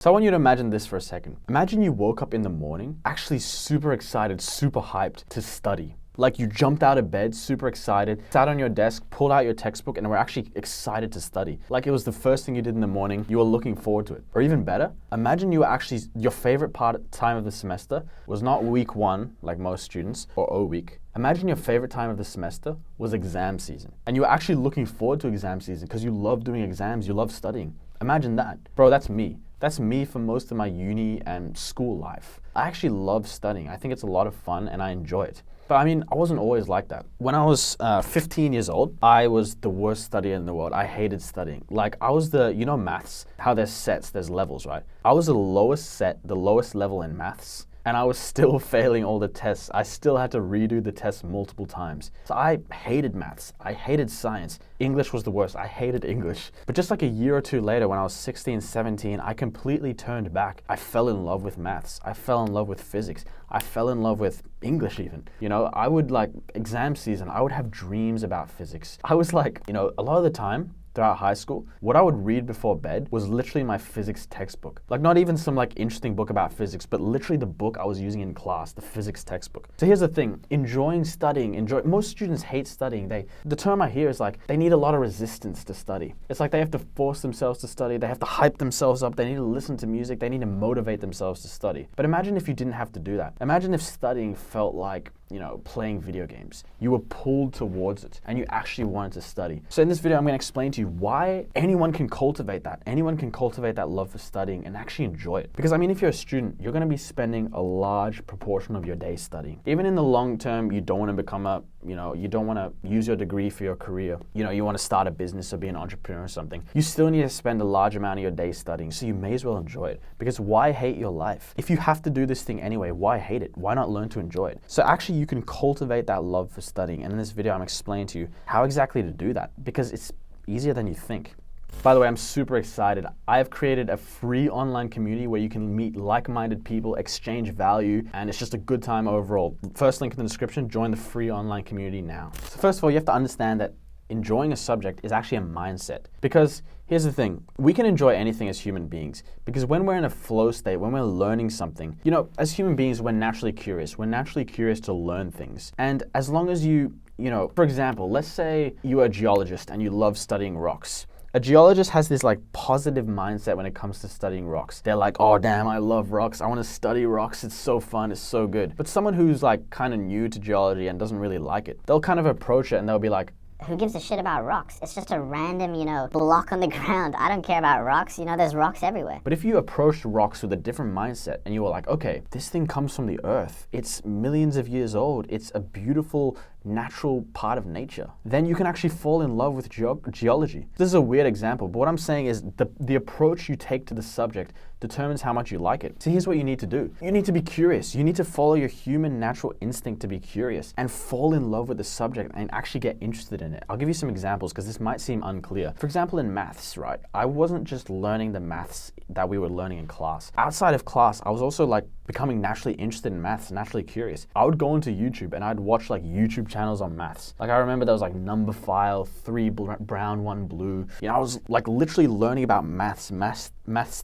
So I want you to imagine this for a second. Imagine you woke up in the morning, actually super excited, super hyped to study. Like you jumped out of bed, super excited, sat on your desk, pulled out your textbook, and were actually excited to study. Like it was the first thing you did in the morning, you were looking forward to it. Or even better, imagine you were actually, your favorite time of the semester was not week one, like most students, or O week. Imagine your favorite time of the semester was exam season. And you were actually looking forward to exam season because you love doing exams, you love studying. Imagine that. Bro, that's me. That's me for most of my uni and school life. I actually love studying. I think it's a lot of fun and I enjoy it. But I mean, I wasn't always like that. When I was 15 years old, I was the worst studier in the world. I hated studying. Like I was you know maths, how there's sets, there's levels, right? I was the lowest set, the lowest level in maths. And I was still failing all the tests. I still had to redo the tests multiple times. So I hated maths. I hated science. English was the worst. I hated English. But just like a year or two later, when I was 16, 17, I completely turned back. I fell in love with maths. I fell in love with physics. I fell in love with English even. You know, I would like exam season, I would have dreams about physics. I was like, you know, a lot of the time, throughout high school, what I would read before bed was literally my physics textbook. Like not even some like interesting book about physics, but literally the book I was using in class, the physics textbook. So here's the thing, enjoying studying, most students hate studying. The term I hear is like, they need a lot of resistance to study. It's like they have to force themselves to study, they have to hype themselves up, they need to listen to music, they need to motivate themselves to study. But imagine if you didn't have to do that. Imagine if studying felt like, you know, playing video games. You were pulled towards it and you actually wanted to study. So in this video, I'm going to explain to you why anyone can cultivate that. Anyone can cultivate that love for studying and actually enjoy it. Because I mean, if you're a student, you're going to be spending a large proportion of your day studying. Even in the long term, you don't want to become you don't want to use your degree for your career. You know, you want to start a business or be an entrepreneur or something. You still need to spend a large amount of your day studying. So you may as well enjoy it. Because why hate your life? If you have to do this thing anyway, why hate it? Why not learn to enjoy it? So actually, you can cultivate that love for studying. And in this video, I'm explaining to you how exactly to do that because it's easier than you think. By the way, I'm super excited. I have created a free online community where you can meet like-minded people, exchange value, and it's just a good time overall. First link in the description, join the free online community now. So first of all, you have to understand that enjoying a subject is actually a mindset. Because here's the thing, we can enjoy anything as human beings because when we're in a flow state, when we're learning something, you know, as human beings, we're naturally curious. We're naturally curious to learn things. And as long as you know, for example, let's say you're a geologist and you love studying rocks. A geologist has this like positive mindset when it comes to studying rocks. They're like, oh damn, I love rocks. I want to study rocks. It's so fun. It's so good. But someone who's like kind of new to geology and doesn't really like it, they'll kind of approach it and they'll be like, who gives a shit about rocks? It's just a random, you know, block on the ground. I don't care about rocks. You know, there's rocks everywhere. But if you approached rocks with a different mindset and you were like, okay, this thing comes from the earth. It's millions of years old. It's a beautiful, natural part of nature. Then you can actually fall in love with geology. This is a weird example, but what I'm saying is the approach you take to the subject determines how much you like it. So here's what you need to do. You need to be curious. You need to follow your human natural instinct to be curious and fall in love with the subject and actually get interested in it. I'll give you some examples because this might seem unclear. For example, in maths, right? I wasn't just learning the maths that we were learning in class. Outside of class, I was also like becoming naturally interested in maths, naturally curious. I would go into YouTube and I'd watch like YouTube channels on maths. Like I remember there was like number file, 3 brown, 1 blue. You know, I was like literally learning about maths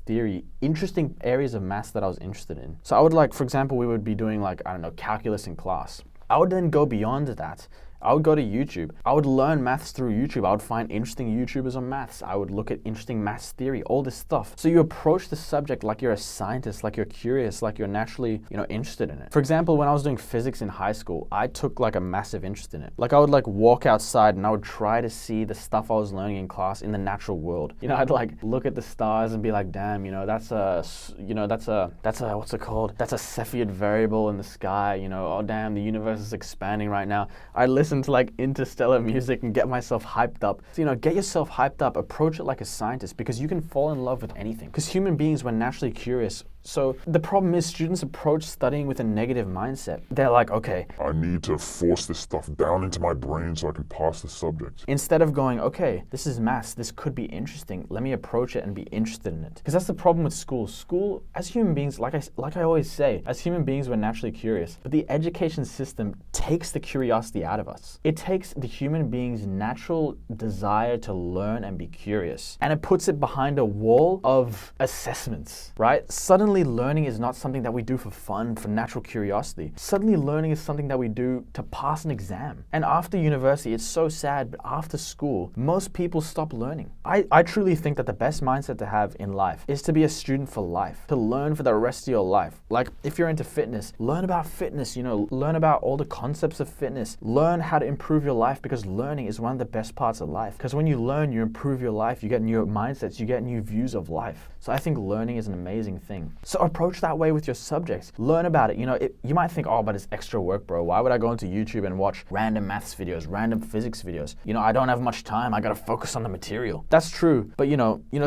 theory, interesting areas of maths that I was interested in. So I would like, for example, we would be doing like, I don't know, calculus in class. I would then go beyond that. I would go to YouTube. I would learn maths through YouTube. I would find interesting YouTubers on maths. I would look at interesting maths theory, all this stuff. So you approach the subject like you're a scientist, like you're curious, like you're naturally, you know, interested in it. For example, when I was doing physics in high school, I took like a massive interest in it. Like I would like walk outside and I would try to see the stuff I was learning in class in the natural world. You know, I'd like look at the stars and be like, damn, you know, that's a what's it called? That's a Cepheid variable in the sky. You know, oh damn, the universe is expanding right now. I listen to like interstellar music and get myself hyped up. So, you know, get yourself hyped up, approach it like a scientist because you can fall in love with anything. Because human beings, we're naturally curious. So the problem is students approach studying with a negative mindset. They're like, okay, I need to force this stuff down into my brain so I can pass the subject. instead of going, okay, this is maths, this could be interesting, let me approach it and be interested in it. Because that's the problem with school. School, as human beings, like I always say, as human beings, we're naturally curious. But the education system takes the curiosity out of us. It takes the human being's natural desire to learn and be curious, and it puts it behind a wall of assessments, right? Suddenly learning is not something that we do for fun, for natural curiosity. Suddenly learning is something that we do to pass an exam. And after university, it's so sad, but after school, most people stop learning. I truly think that the best mindset to have in life is to be a student for life, to learn for the rest of your life. Like if you're into fitness, learn about fitness, learn about all the concepts of fitness, learn how to improve your life, because learning is one of the best parts of life. Because when you learn, you improve your life, you get new mindsets, you get new views of life. So I think learning is an amazing thing. So approach that way with your subjects. Learn about it. You might think, oh, but it's extra work, bro. Why would I go into YouTube and watch random maths videos, random physics videos? I don't have much time. I gotta focus on the material. That's true, but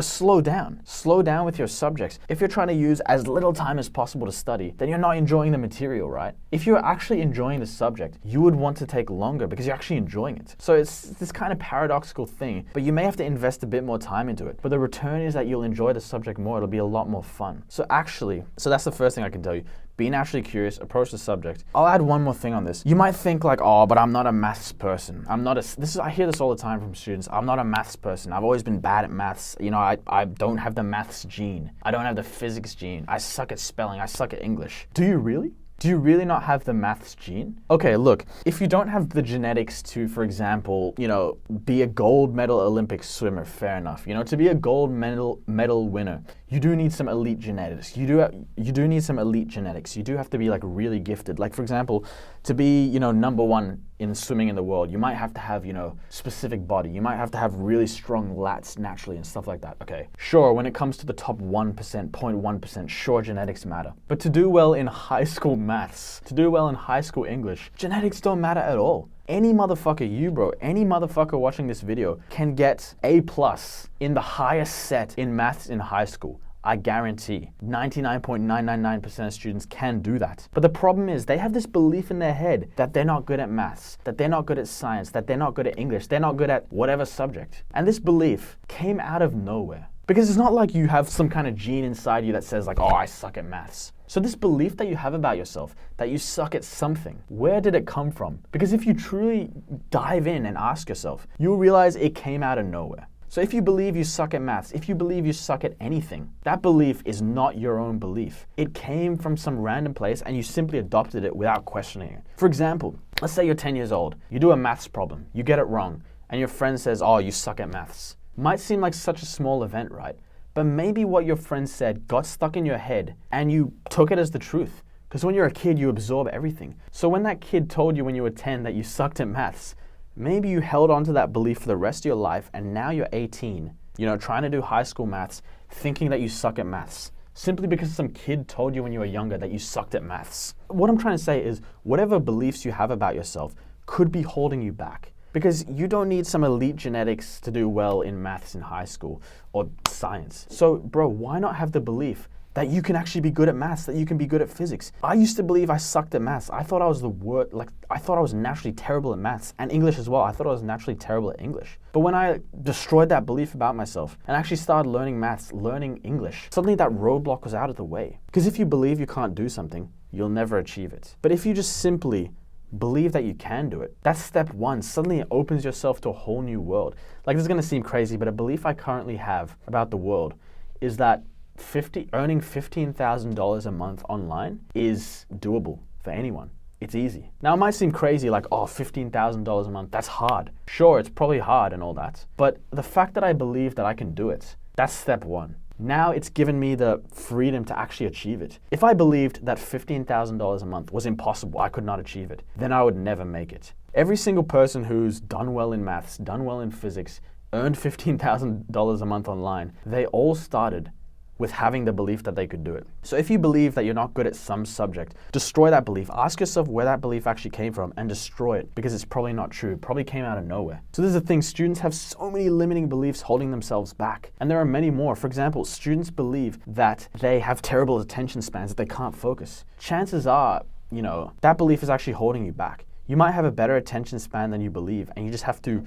slow down. Slow down with your subjects. If you're trying to use as little time as possible to study, then you're not enjoying the material, right? If you're actually enjoying the subject, you would want to take longer because you're actually enjoying it. So it's this kind of paradoxical thing, but you may have to invest a bit more time into it. But the return is that you'll enjoy the subject more. It'll be a lot more fun. So that's the first thing I can tell you. Be naturally curious, approach the subject. I'll add one more thing on this. You might think like, oh, but I'm not a maths person. I hear this all the time from students. I'm not a maths person. I've always been bad at maths. I don't have the maths gene. I don't have the physics gene. I suck at spelling. I suck at English. Do you really? Do you really not have the maths gene? Okay, look, if you don't have the genetics to, for example, be a gold medal Olympic swimmer, fair enough. To be a gold medal winner, you do need some elite genetics. You do need some elite genetics. You do have to be like really gifted. Like for example, to be, number one in swimming in the world, you might have to have, specific body. You might have to have really strong lats naturally and stuff like that. Okay, sure, when it comes to the top 1%, 0.1%, sure, genetics matter. But to do well in high school maths, to do well in high school English, genetics don't matter at all. Any motherfucker, any motherfucker watching this video can get A+ in the highest set in maths in high school. I guarantee 99.999% of students can do that. But the problem is they have this belief in their head that they're not good at maths, that they're not good at science, that they're not good at English, they're not good at whatever subject. And this belief came out of nowhere. Because it's not like you have some kind of gene inside you that says like, oh, I suck at maths. So this belief that you have about yourself, that you suck at something, where did it come from? Because if you truly dive in and ask yourself, you'll realize it came out of nowhere. So if you believe you suck at maths, if you believe you suck at anything, that belief is not your own belief. It came from some random place and you simply adopted it without questioning it. For example, let's say you're 10 years old, you do a maths problem, you get it wrong, and your friend says, oh, you suck at maths. Might seem like such a small event, right? But maybe what your friend said got stuck in your head and you took it as the truth. Because when you're a kid, you absorb everything. So when that kid told you when you were 10 that you sucked at maths, maybe you held on to that belief for the rest of your life, and now you're 18, trying to do high school maths, thinking that you suck at maths, simply because some kid told you when you were younger that you sucked at maths. What I'm trying to say is, whatever beliefs you have about yourself could be holding you back. Because you don't need some elite genetics to do well in maths in high school or science. So, bro, why not have the belief that you can actually be good at maths, that you can be good at physics? I used to believe I sucked at maths. I thought I was I thought I was naturally terrible at maths and English as well. I thought I was naturally terrible at English. But when I destroyed that belief about myself and actually started learning maths, learning English, suddenly that roadblock was out of the way. Because if you believe you can't do something, you'll never achieve it. But if you just simply believe that you can do it, that's step one. Suddenly it opens yourself to a whole new world. Like, this is gonna seem crazy, but a belief I currently have about the world is that earning $15,000 a month online is doable for anyone. It's easy. Now it might seem crazy, like, oh, $15,000 a month, that's hard. Sure, it's probably hard and all that. But the fact that I believe that I can do it, that's step one. Now it's given me the freedom to actually achieve it. If I believed that $15,000 a month was impossible, I could not achieve it, then I would never make it. Every single person who's done well in maths, done well in physics, earned $15,000 a month online, they all started with having the belief that they could do it. So if you believe that you're not good at some subject, destroy that belief. Ask yourself where that belief actually came from and destroy it, because it's probably not true. It probably came out of nowhere. So this is the thing, students have so many limiting beliefs holding themselves back. And there are many more. For example, students believe that they have terrible attention spans, that they can't focus. Chances are, that belief is actually holding you back. You might have a better attention span than you believe, and you just have to,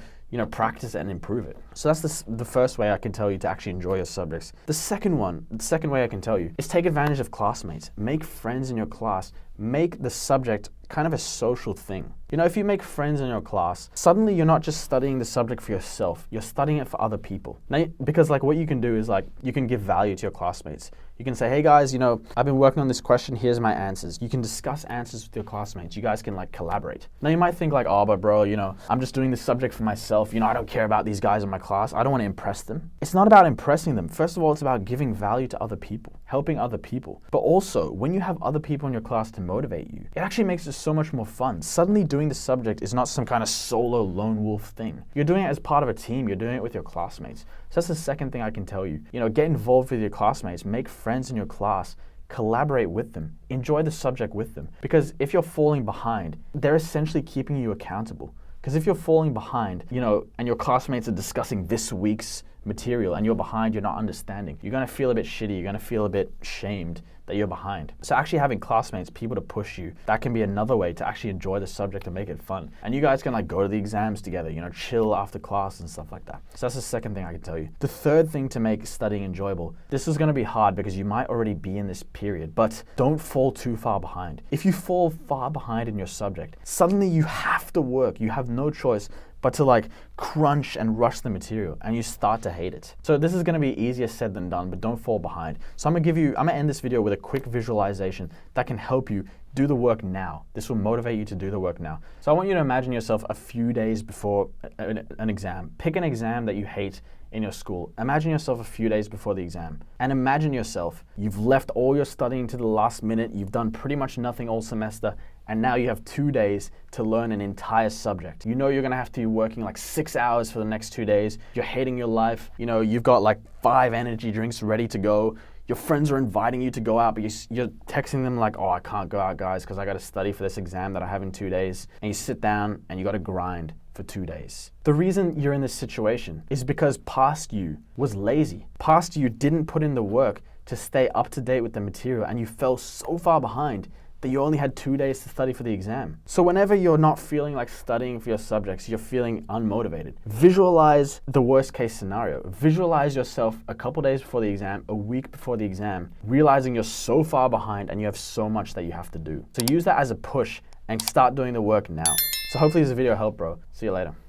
practice it and improve it. So that's the first way I can tell you to actually enjoy your subjects. The second way I can tell you is take advantage of classmates. Make friends in your class. Make the subject kind of a social thing. If you make friends in your class, suddenly you're not just studying the subject for yourself, you're studying it for other people. Now, because what you can do is you can give value to your classmates. You can say, hey guys, I've been working on this question, here's my answers. You can discuss answers with your classmates. You guys can collaborate. Now you might think oh, but bro, I'm just doing this subject for myself. I don't care about these guys in my class. I don't want to impress them. It's not about impressing them. First of all, it's about giving value to other people, helping other people. But also, when you have other people in your class to motivate you, it actually makes it so much more fun. Suddenly doing the subject is not some kind of solo lone wolf thing. You're doing it as part of a team. You're doing it with your classmates. So that's the second thing I can tell you. Get involved with your classmates, make friends in your class, collaborate with them, enjoy the subject with them. Because if you're falling behind, they're essentially keeping you accountable. Because if you're falling behind, and your classmates are discussing this week's material and you're behind, you're not understanding, you're going to feel a bit shitty, you're going to feel a bit shamed that you're behind. So actually having classmates, people to push you, that can be another way to actually enjoy the subject and make it fun. And you guys can go to the exams together, chill after class and stuff like that. So that's the second thing I can tell you. The third thing to make studying enjoyable, this is going to be hard because you might already be in this period, but don't fall too far behind. If you fall far behind in your subject, suddenly you have to work, you have no choice but to crunch and rush the material, and you start to hate it. So this is gonna be easier said than done, but don't fall behind. So I'm gonna end this video with a quick visualization that can help you do the work now. This will motivate you to do the work now. So I want you to imagine yourself a few days before an exam. Pick an exam that you hate in your school. Imagine yourself a few days before the exam. And imagine yourself, you've left all your studying to the last minute, you've done pretty much nothing all semester, and now you have 2 days to learn an entire subject. You're gonna have to be working 6 hours for the next 2 days. You're hating your life. You've got 5 energy drinks ready to go. Your friends are inviting you to go out, but you're texting them oh, I can't go out, guys, because I got to study for this exam that I have in 2 days. And you sit down and you got to grind for 2 days. The reason you're in this situation is because past you was lazy. Past you didn't put in the work to stay up to date with the material, and you fell so far behind that you only had 2 days to study for the exam. So whenever you're not feeling like studying for your subjects, you're feeling unmotivated, visualize the worst case scenario. Visualize yourself a couple days before the exam, a week before the exam, realizing you're so far behind and you have so much that you have to do. So use that as a push and start doing the work now. So hopefully this video helped, bro. See you later.